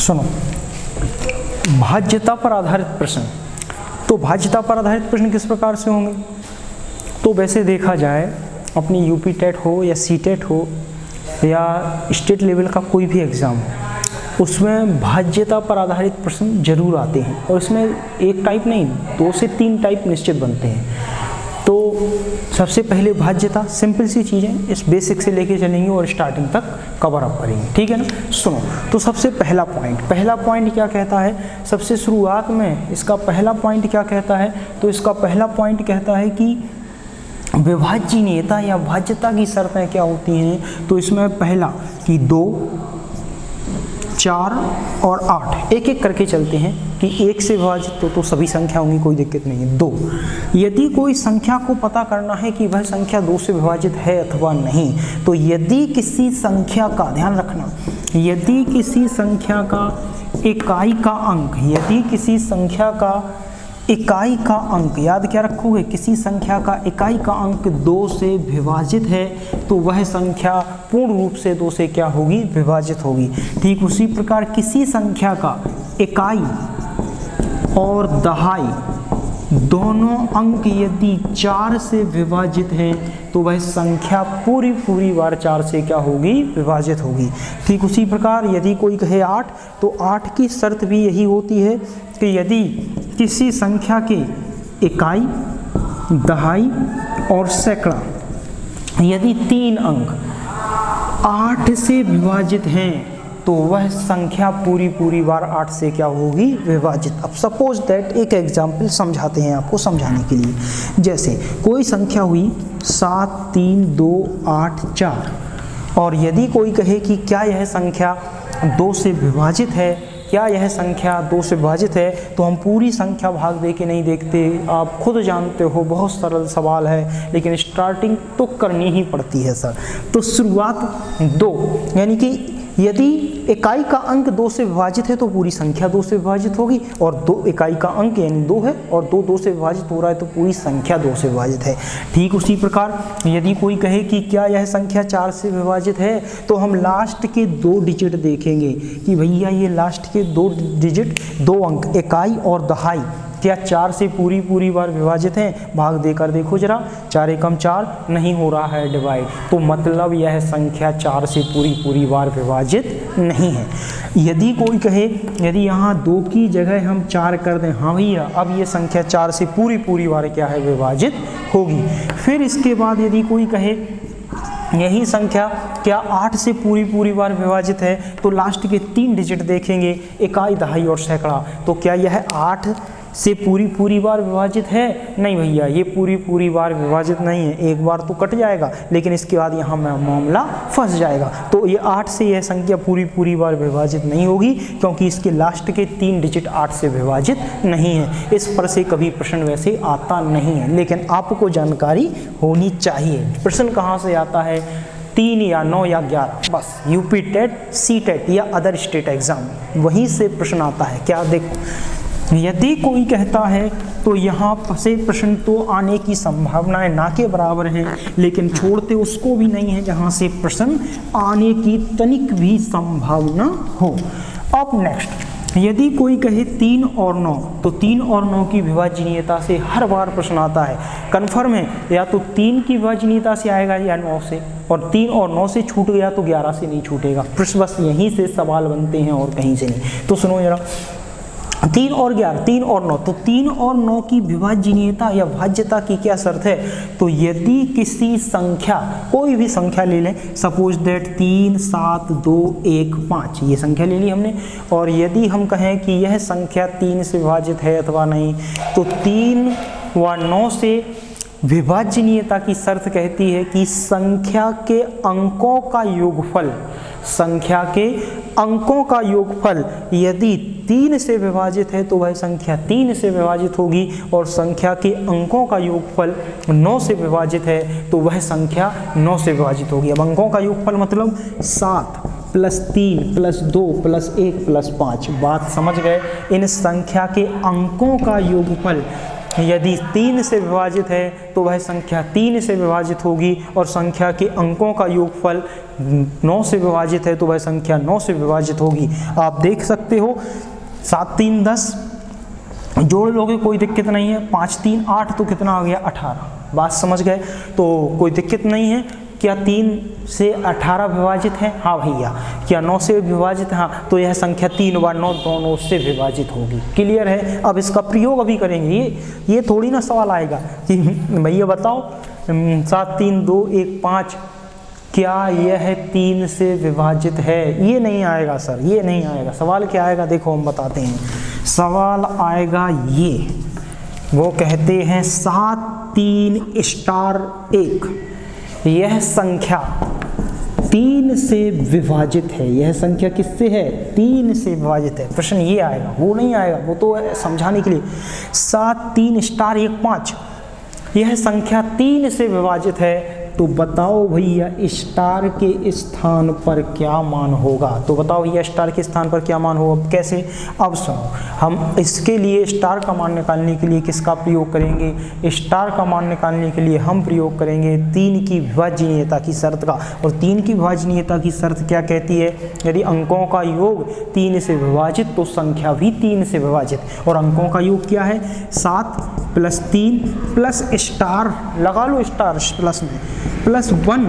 सुनो, भाज्यता पर आधारित प्रश्न। तो भाज्यता पर आधारित प्रश्न किस प्रकार से होंगे? तो वैसे देखा जाए अपनी यूपी टेट हो या सी टेट हो या स्टेट लेवल का कोई भी एग्ज़ाम हो, उसमें भाज्यता पर आधारित प्रश्न जरूर आते हैं। और इसमें एक टाइप नहीं, 2 से 3 टाइप निश्चित बनते हैं। तो सबसे पहले भाज्यता, सिंपल सी चीज़ें, इस बेसिक से लेके चलेंगे और स्टार्टिंग तक कवर अप करेंगे, ठीक है ना। सुनो, तो सबसे पहला पॉइंट क्या कहता है? सबसे शुरुआत में इसका पहला पॉइंट क्या कहता है? तो इसका पहला पॉइंट कहता है कि विभाज्यनीयता या भाज्यता की शर्तें क्या होती हैं। तो इसमें पहला कि 2, 4 और 8 एक एक करके चलते हैं कि 1 से विभाजित तो सभी संख्या होंगी, कोई दिक्कत नहीं है। 2, यदि कोई संख्या को पता करना है कि वह संख्या 2 से विभाजित है अथवा नहीं, तो यदि किसी संख्या का, ध्यान रखना, यदि किसी संख्या का इकाई का अंक, यदि किसी संख्या का इकाई का अंक, याद क्या रखोगे, किसी संख्या का इकाई का अंक 2 से विभाजित है तो वह संख्या पूर्ण रूप से 2 से क्या होगी? विभाजित होगी। ठीक उसी प्रकार किसी संख्या का इकाई और दहाई दोनों अंक यदि 4 से विभाजित हैं तो वह संख्या पूरी बार 4 से क्या होगी? विभाजित होगी। ठीक उसी प्रकार यदि कोई कहे 8, तो 8 की शर्त भी यही होती है कि यदि किसी संख्या के इकाई, दहाई और सैकड़ा यदि 3 अंक 8 से विभाजित हैं तो वह संख्या पूरी बार 8 से क्या होगी? विभाजित। अब सपोज दैट एक एग्जाम्पल समझाते हैं आपको समझाने के लिए। जैसे कोई संख्या हुई 7, 3, 2, 8, 4 और यदि कोई कहे कि क्या यह संख्या 2 से विभाजित है, क्या यह संख्या 2 से विभाजित है, तो हम पूरी संख्या भाग दे के नहीं देखते। आप खुद जानते हो बहुत सरल सवाल है, लेकिन स्टार्टिंग तो करनी ही पड़ती है सर। तो शुरुआत 2, यानी कि यदि इकाई का अंक 2 से विभाजित है तो पूरी संख्या 2 से विभाजित होगी, और 2 इकाई का अंक यानी 2 है और 2 से विभाजित हो रहा है तो पूरी संख्या 2 से विभाजित है। ठीक उसी प्रकार यदि कोई कहे कि क्या यह संख्या 4 से विभाजित है, तो हम लास्ट के 2 डिजिट देखेंगे कि भैया ये लास्ट के 2 डिजिट, 2 अंक इकाई और दहाई क्या 4 से पूरी बार विभाजित हैं? भाग देकर देखो जरा, 4 एकम 4 नहीं हो रहा है डिवाइड, तो मतलब यह संख्या 4 से पूरी बार विभाजित नहीं है। यदि कोई कहे, यदि यहाँ 2 की जगह हम 4 कर दें, हाँ भैया अब ये संख्या 4 से पूरी बार क्या है? विभाजित होगी। फिर इसके बाद यदि कोई कहे यही संख्या क्या 8 से पूरी बार विभाजित है, तो लास्ट के 3 डिजिट देखेंगे, इकाई, दहाई और सैकड़ा, तो क्या यह 8 से पूरी बार विभाजित है? नहीं भैया, ये पूरी बार विभाजित नहीं है। एक बार तो कट जाएगा लेकिन इसके बाद यहाँ मामला फंस जाएगा। तो ये 8 से यह संख्या पूरी बार विभाजित नहीं होगी, क्योंकि इसके लास्ट के 3 डिजिट 8 से विभाजित नहीं है। इस पर से कभी प्रश्न वैसे आता नहीं है, लेकिन आपको जानकारी होनी चाहिए। प्रश्न कहाँ से आता है? 3 या 9 या 11, बस यूपी टेट, सी टेट या अदर स्टेट एग्जाम, वहीं से प्रश्न आता है। क्या देखो, यदि कोई कहता है तो यहाँ से प्रश्न तो आने की संभावनाएं ना के बराबर हैं, लेकिन छोड़ते उसको भी नहीं है जहाँ से प्रश्न आने की तनिक भी संभावना हो। अब नेक्स्ट, यदि कोई कहे 3 और 9, तो 3 और 9 की विभाजनीयता से हर बार प्रश्न आता है। कन्फर्म है, या तो 3 की विभाजनीयता से आएगा या 9 से, और 3 और 9 से छूट गया तो 11 से नहीं छूटेगा। प्रश्न बस यहीं से सवाल बनते हैं और कहीं से नहीं। तो सुनो जरा, 3 और 11, 3 और 9, तो 3 और 9 की विभाजनीयता या भाज्यता की क्या शर्त है? तो यदि किसी संख्या, कोई भी संख्या ले लें, सपोज दैट 3, 7, 2, 1, 5, ये संख्या ले ली हमने, और यदि हम कहें कि यह संख्या 3 से विभाजित है अथवा नहीं, तो 3 व 9 से विभाजनीयता की शर्त कहती है कि संख्या के अंकों का योगफल, संख्या के अंकों का योगफल यदि 3 से विभाजित है तो वह संख्या 3 से विभाजित होगी, और संख्या के अंकों का योगफल 9 से विभाजित है तो वह संख्या 9 से विभाजित होगी। अब अंकों का योगफल मतलब 7 + 3 + 2 + 1 + 5, बात समझ गए? इन संख्या के अंकों का योगफल यदि 3 से विभाजित है तो वह संख्या 3 से विभाजित होगी, और संख्या के अंकों का योगफल 9 से विभाजित है तो वह संख्या 9 से विभाजित होगी। आप देख सकते हो 7 3 10 जोड़ लोगे कोई दिक्कत नहीं है, 5 3 8 तो कितना आ गया 18। बात समझ गए? तो कोई दिक्कत नहीं है। क्या 3 से 18 विभाजित है? हाँ भैया। क्या 9 से विभाजित है? हाँ। तो यह संख्या 3 बार 9 दोनों से विभाजित होगी। क्लियर है? अब इसका प्रयोग अभी करेंगे। ये थोड़ी ना सवाल आएगा कि भैया बताओ 7 3 2 1 5 क्या यह 3 से विभाजित है? ये नहीं आएगा सर, ये नहीं आएगा। सवाल क्या आएगा देखो हम बताते हैं। सवाल आएगा ये, वो कहते हैं 7 3 1, यह संख्या 3 से विभाजित है। यह संख्या किससे है? 3 से विभाजित है। प्रश्न ये आएगा, वो नहीं आएगा, वो तो समझाने के लिए। 7 3 1 5 यह संख्या 3 से विभाजित है, तो बताओ भैया स्टार के स्थान पर क्या मान होगा? तो बताओ भैया स्टार के स्थान पर क्या मान होगा? कैसे? अब सुनो, हम इसके लिए स्टार का मान निकालने के लिए किसका प्रयोग करेंगे? स्टार का मान निकालने के लिए हम प्रयोग करेंगे 3 की विभाजनीयता की शर्त का। और 3 की विभाजनीयता की शर्त क्या कहती है? यदि अंकों का योग 3 से विभाजित तो संख्या भी 3 से विभाजित। और अंकों का योग क्या है? 7 + 3 प्लस स्टार लगा लो, स्टार प्लस में +1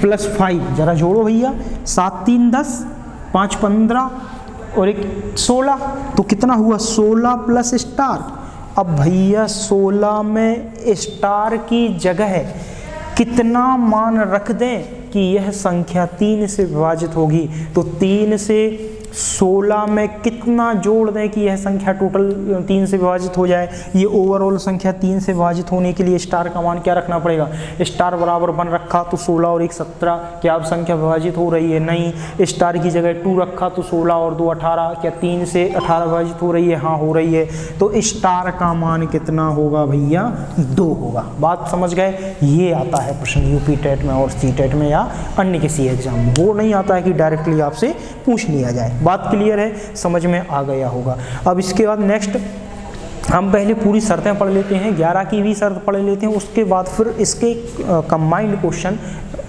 + 5, जरा जोड़ो भैया। 7 3 10 5 15 और 1 16, तो कितना हुआ? 16 प्लस स्टार। अब भैया 16 में स्टार की जगह कितना मान रख दें कि यह संख्या 3 से विभाजित होगी? तो 3 से 16 में कितना जोड़ दें कि यह संख्या टोटल 3 से विभाजित हो जाए? ये ओवरऑल संख्या 3 से विभाजित होने के लिए स्टार का मान क्या रखना पड़ेगा? स्टार बराबर 1 रखा तो 16 और 1 17। क्या अब संख्या विभाजित हो रही है? नहीं। स्टार की जगह 2 रखा तो 16 और 2 18। क्या 3 से 18 विभाजित हो रही है? हाँ हो रही है। तो स्टार का मान कितना होगा भैया? 2 होगा। बात समझ गए? ये आता है प्रश्न यूपी टेट में और सी टेट में या अन्य किसी एग्जाम में। वो नहीं आता है कि डायरेक्टली आपसे पूछ लिया जाए। बात क्लियर है? समझ में आ गया होगा। अब इसके बाद नेक्स्ट हम पहले पूरी शर्तें पढ़ लेते हैं, 11 की भी शर्त पढ़ लेते हैं, उसके बाद फिर इसके कंबाइंड क्वेश्चन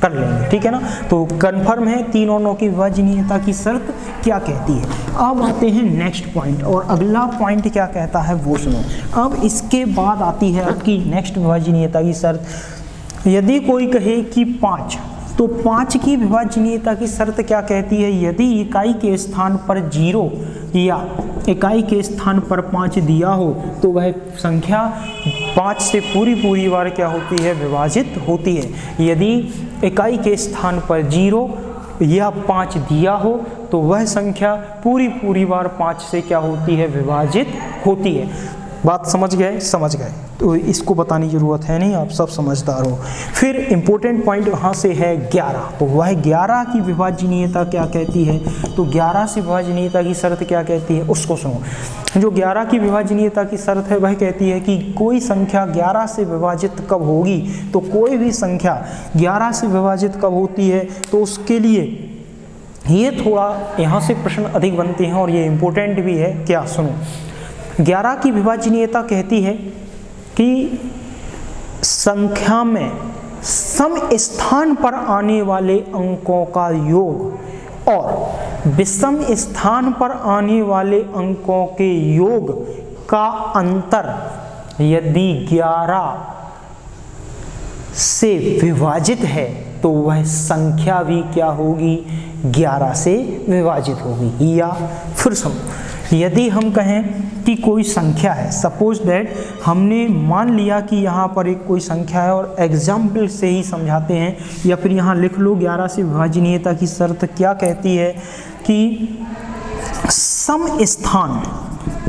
कर लेंगे। ठीक है ना? तो कंफर्म है 3 और 9 की विभाजनीयता की शर्त क्या कहती है। अब आते हैं नेक्स्ट पॉइंट, और अगला पॉइंट क्या कहता है वो सुनो। अब इसके बाद आती है आपकी नेक्स्ट विभाजनीयता की शर्त। यदि कोई कहे कि 5, तो 5 की विभाजनीयता की शर्त क्या कहती है? यदि इकाई के स्थान पर 0 या इकाई के स्थान पर 5 दिया हो तो वह संख्या 5 से पूरी बार क्या होती है? विभाजित होती है। यदि इकाई के स्थान पर 0 या 5 दिया हो तो वह संख्या पूरी बार 5 से क्या होती है? विभाजित होती है। बात समझ गए? समझ गए, तो इसको बताने की जरूरत है नहीं, आप सब समझदार हो। फिर इंपॉर्टेंट पॉइंट वहाँ से है 11, तो वह 11 की विभाजनीयता क्या कहती है? तो 11 से विभाजनीयता की शर्त क्या कहती है उसको सुनो। जो 11 की विभाजनीयता की शर्त है वह कहती है कि कोई संख्या 11 से विभाजित कब होगी? तो कोई भी संख्या 11 से विभाजित कब होती है? तो उसके लिए ये थोड़ा यहाँ से प्रश्न अधिक बनते हैं और ये इम्पोर्टेंट भी है। क्या? सुनो, 11 की विभाजनीयता कहती है कि संख्या में सम स्थान पर आने वाले अंकों का योग और विषम स्थान पर आने वाले अंकों के योग का अंतर यदि 11 से विभाजित है तो वह संख्या भी क्या होगी? 11 से विभाजित होगी। या फिर सुनो, यदि हम कहें कि कोई संख्या है, सपोज दैट हमने मान लिया कि यहाँ पर एक कोई संख्या है और एग्जाम्पल से ही समझाते हैं, या फिर यहाँ लिख लो 11 से विभाजनीयता की शर्त क्या कहती है कि सम स्थान,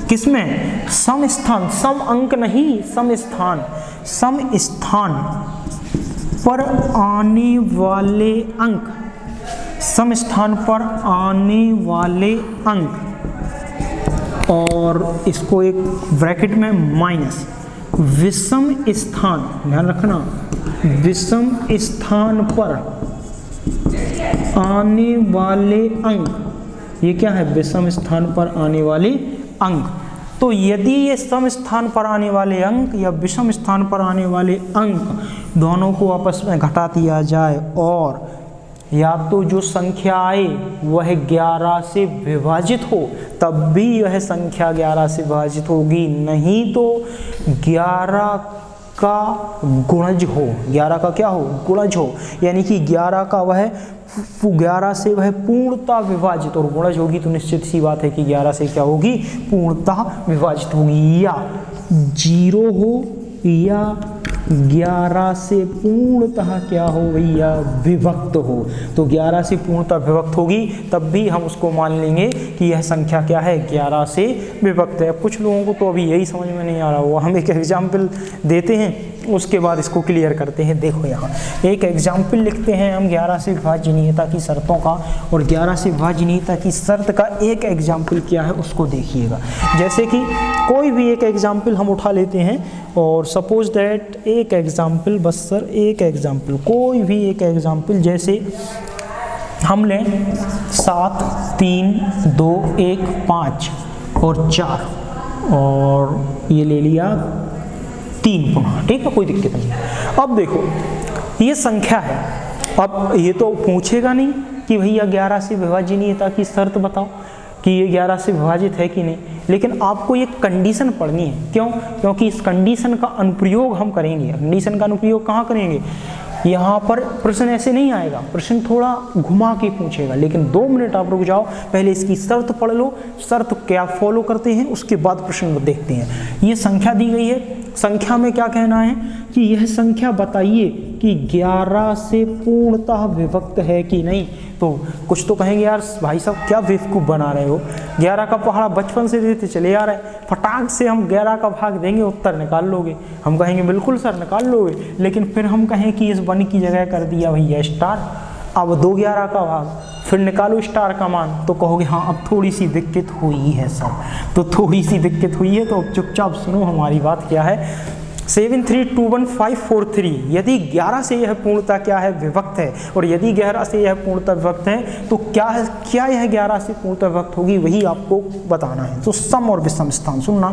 किसमें? सम स्थान, सम अंक नहीं, सम स्थान, सम स्थान पर आने वाले अंक, सम स्थान पर आने वाले अंक, और इसको एक ब्रैकेट में माइनस विषम स्थान, ध्यान रखना, विषम स्थान पर आने वाले अंक, ये क्या है? विषम स्थान पर आने वाले अंक। तो यदि ये सम स्थान पर आने वाले अंक या विषम स्थान पर आने वाले अंक दोनों को आपस में घटा दिया जाए और या तो जो संख्या आए वह 11 से विभाजित हो, तब भी यह संख्या 11 से विभाजित होगी, नहीं तो 11 का गुणज हो। 11 का क्या हो? गुणज हो, यानी कि 11 का वह 11 से वह पूर्णतः विभाजित, और गुणज होगी तो निश्चित सी बात है कि 11 से क्या होगी? पूर्णतः विभाजित होगी, या 0 हो या 11 से पूर्णतः क्या हो भैया? विभक्त हो। तो 11 से पूर्णतः विभक्त होगी तब भी हम उसको मान लेंगे कि यह संख्या क्या है? 11 से विभक्त है। कुछ लोगों को तो अभी यही समझ में नहीं आ रहा हुआ, हम एक एग्जाम्पल देते हैं उसके बाद इसको क्लियर करते हैं। देखो यहाँ एक एग्जाम्पल लिखते हैं हम 11 से विभाजनीयता की शर्तों का, और 11 से विभाजनीयता की शर्त का एक एग्जाम्पल क्या है उसको देखिएगा। जैसे कि कोई भी एक एग्जाम्पल हम उठा लेते हैं, और सपोज दैट एक एग्जाम्पल, बस सर एक एग्जाम्पल, कोई भी एक एग्जाम्पल, जैसे हम लें 7, 3, 2, 1, 5 और 4, और ये ले लिया 3 पुनः, ठीक है, कोई दिक्कत नहीं। अब देखो ये संख्या है, अब ये तो पूछेगा नहीं कि भैया 11 से विभाजनीयता की शर्त बताओ कि ये 11 से विभाजित है कि नहीं, लेकिन आपको ये कंडीशन पढ़नी है। क्यों? क्योंकि इस कंडीशन का अनुप्रयोग हम करेंगे। कंडीशन का अनुप्रयोग कहाँ करेंगे? यहाँ पर प्रश्न ऐसे नहीं आएगा, प्रश्न थोड़ा घुमा के पूछेगा, लेकिन 2 मिनट आप रुक जाओ, पहले इसकी शर्त पढ़ लो, शर्त क्या फॉलो करते हैं उसके बाद प्रश्न देखते हैं। ये संख्या दी गई है, संख्या में क्या कहना है कि यह संख्या बताइए कि 11 से पूर्णतः विभक्त है कि नहीं। तो कुछ तो कहेंगे यार भाई साहब क्या बेवकूफ़ बना रहे हो, 11 का पहाड़ा बचपन से देते चले आ रहे हैं, फटाक से हम 11 का भाग देंगे उत्तर निकाल लोगे। हम कहेंगे बिल्कुल सर निकाल लोगे, लेकिन फिर हम कहें कि इस 1 की जगह कर दिया भैया स्टार, अब 2 11 का भाग, फिर निकालो स्टार का मान, तो कहोगे हाँ अब थोड़ी सी दिक्कत हुई है सर। तो थोड़ी सी दिक्कत हुई है तो अब चुपचाप सुनो हमारी बात क्या है। 732153, यदि 11 से यह पूर्णता क्या है? विभक्त है, और यदि 11 से यह पूर्णता विभक्त है तो क्या है, क्या यह 11 से पूर्णता विभक्त होगी, वही आपको बताना है। तो सम और विषम स्थान सुनना,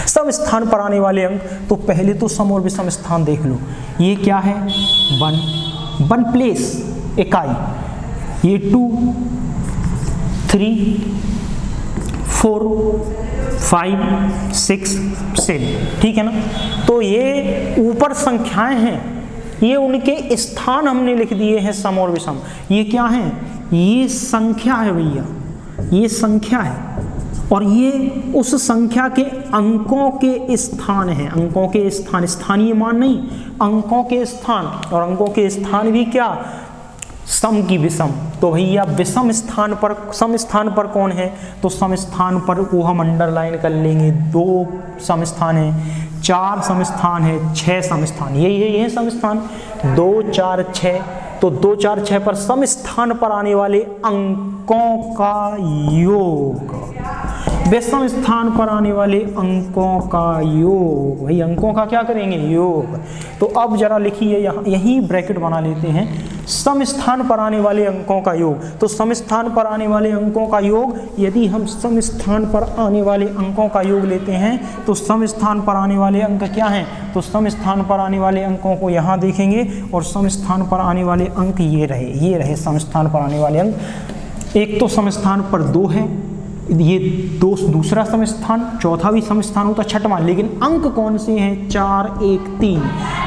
सम स्थान पर आने वाले अंक, तो पहले तो सम और विषम स्थान देख लो। ये क्या है? 1 प्लेस इकाई, ये 2, 3, 4, 5, 6, 7, ठीक है ना। तो ये ऊपर संख्याएं हैं, ये उनके स्थान हमने लिख दिए हैं सम और विषम। ये क्या है? ये संख्या है भैया, ये संख्या है, और ये उस संख्या के अंकों के स्थान हैं। अंकों के स्थान, स्थानीय मान नहीं, अंकों के स्थान, और अंकों के स्थान भी क्या? सम की विषम। तो भैया विषम स्थान पर, सम स्थान पर कौन है? तो सम स्थान पर वो हम अंडरलाइन कर लेंगे, 2 सम स्थान है, 4 सम स्थान है, 6 सम स्थान, यही है सम स्थान, 2, 4, 6। तो 2, 4, 6 पर सम स्थान पर आने वाले अंकों का योग, विषम स्थान पर आने वाले अंकों का योग, भाई अंकों का क्या करेंगे? योग। तो अब जरा लिखिए यहाँ, यही ब्रैकेट बना लेते हैं, सम स्थान पर आने वाले अंकों का योग। तो सम स्थान पर आने वाले अंकों का योग, यदि हम सम स्थान पर आने वाले अंकों का योग लेते हैं तो सम स्थान पर आने वाले अंक क्या हैं? तो सम स्थान पर आने वाले अंकों को यहाँ देखेंगे, और सम स्थान पर आने वाले अंक ये रहे सम स्थान पर आने वाले अंक। एक तो सम स्थान पर 2 है, ये दूसरा सम स्थान, चौथा भी सम स्थान होता, छठवां, लेकिन अंक कौन से हैं? 4, 1, 3।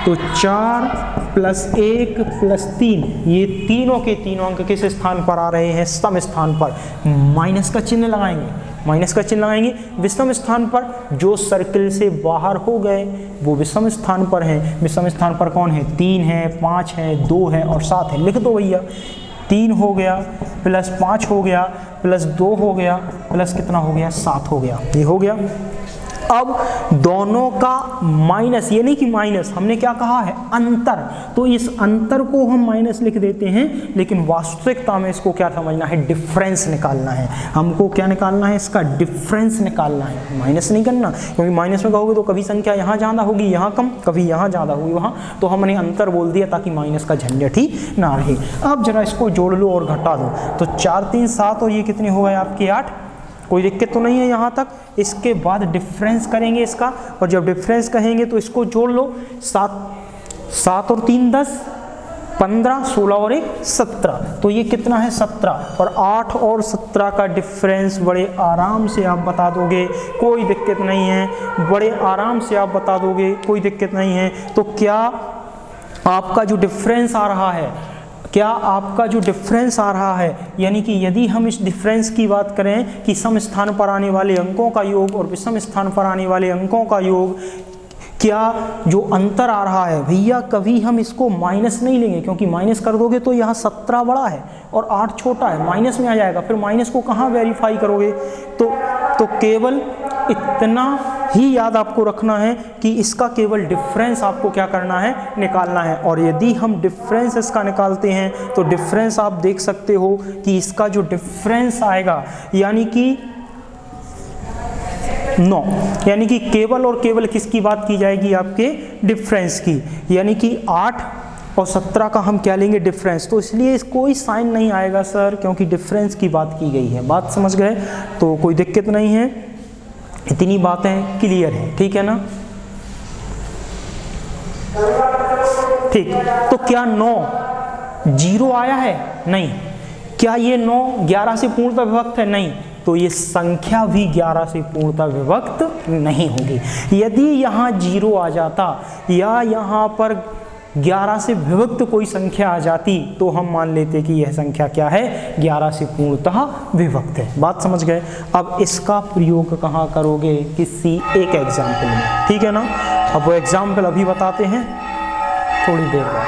तो 4 + 1 + 3, ये तीनों के तीनों अंक किस स्थान पर आ रहे हैं? सम स्थान पर। माइनस का चिन्ह लगाएंगे, माइनस का चिन्ह लगाएंगे। विषम स्थान पर जो सर्किल से बाहर हो गए वो विषम स्थान पर हैं। विषम स्थान पर कौन है? 3 है, 5 है, 2 है और 7 है। लिख दो भैया, 3 हो गया प्लस 5 हो गया प्लस 2 हो गया प्लस कितना हो गया? 7 हो गया। ये हो गया। अब दोनों का माइनस, ये नहीं कि माइनस, हमने क्या कहा है? अंतर। तो इस अंतर को हम माइनस लिख देते हैं, लेकिन वास्तविकता में इसको क्या समझना है? डिफरेंस निकालना है। हमको क्या निकालना है? इसका डिफरेंस निकालना है, माइनस नहीं करना। क्योंकि माइनस में कहोगे तो कभी संख्या यहाँ ज़्यादा होगी, यहाँ कम, कभी यहाँ ज़्यादा होगी, वहाँ। तो हमने अंतर बोल दिया ताकि माइनस का झंझट ही ना रहे। अब जरा इसको जोड़ लो और घटा दो। तो 4, 3, 7 और ये कितने हो गए आपके? 8। कोई दिक्कत तो नहीं है यहाँ तक। इसके बाद डिफरेंस करेंगे इसका, और जब डिफरेंस कहेंगे तो इसको जोड़ लो, 7 और 3 10, 15, 16 और 1 17, तो ये कितना है 17, और 8 और 17 का डिफरेंस बड़े आराम से आप बता दोगे, कोई दिक्कत नहीं है, बड़े आराम से आप बता दोगे, कोई दिक्कत नहीं है। तो क्या आपका जो डिफरेंस आ रहा है, क्या आपका जो डिफरेंस आ रहा है, यानी कि यदि हम इस डिफरेंस की बात करें कि सम स्थान पर आने वाले अंकों का योग और विषम स्थान पर आने वाले अंकों का योग, क्या जो अंतर आ रहा है भैया, कभी हम इसको माइनस नहीं लेंगे, क्योंकि माइनस कर दोगे तो यहाँ 17 बड़ा है और 8 छोटा है, माइनस में आ जाएगा, फिर माइनस को कहाँ वेरीफाई करोगे। तो केवल इतना ही याद आपको रखना है कि इसका केवल डिफरेंस आपको क्या करना है, निकालना है। और यदि हम डिफरेंस इसका निकालते हैं तो डिफरेंस आप देख सकते हो कि इसका जो डिफरेंस आएगा, यानी कि 9, यानी कि केवल और केवल किसकी बात की जाएगी, आपके डिफरेंस की, यानी कि 8 और 17 का हम क्या लेंगे, डिफरेंस। तो इसलिए कोई साइन नहीं आएगा सर, क्योंकि डिफरेंस की बात की गई है। बात समझ गए, तो कोई दिक्कत नहीं है, इतनी बातें क्लियर है, ठीक है ना। ठीक, तो क्या 9 0 आया है, नहीं। क्या ये 9 11 से पूर्णतः विभक्त है, नहीं। तो ये संख्या भी 11 से पूर्णतः विभक्त नहीं होगी। यदि यहाँ 0 आ जाता या यहाँ पर 11 से विभक्त कोई संख्या आ जाती तो हम मान लेते कि यह संख्या क्या है, 11 से पूर्णतः विभक्त है। बात समझ गए। अब इसका प्रयोग कहाँ करोगे, किसी एक एग्जाम्पल में, ठीक है ना। अब वो एग्जाम्पल अभी बताते हैं थोड़ी देर बाद।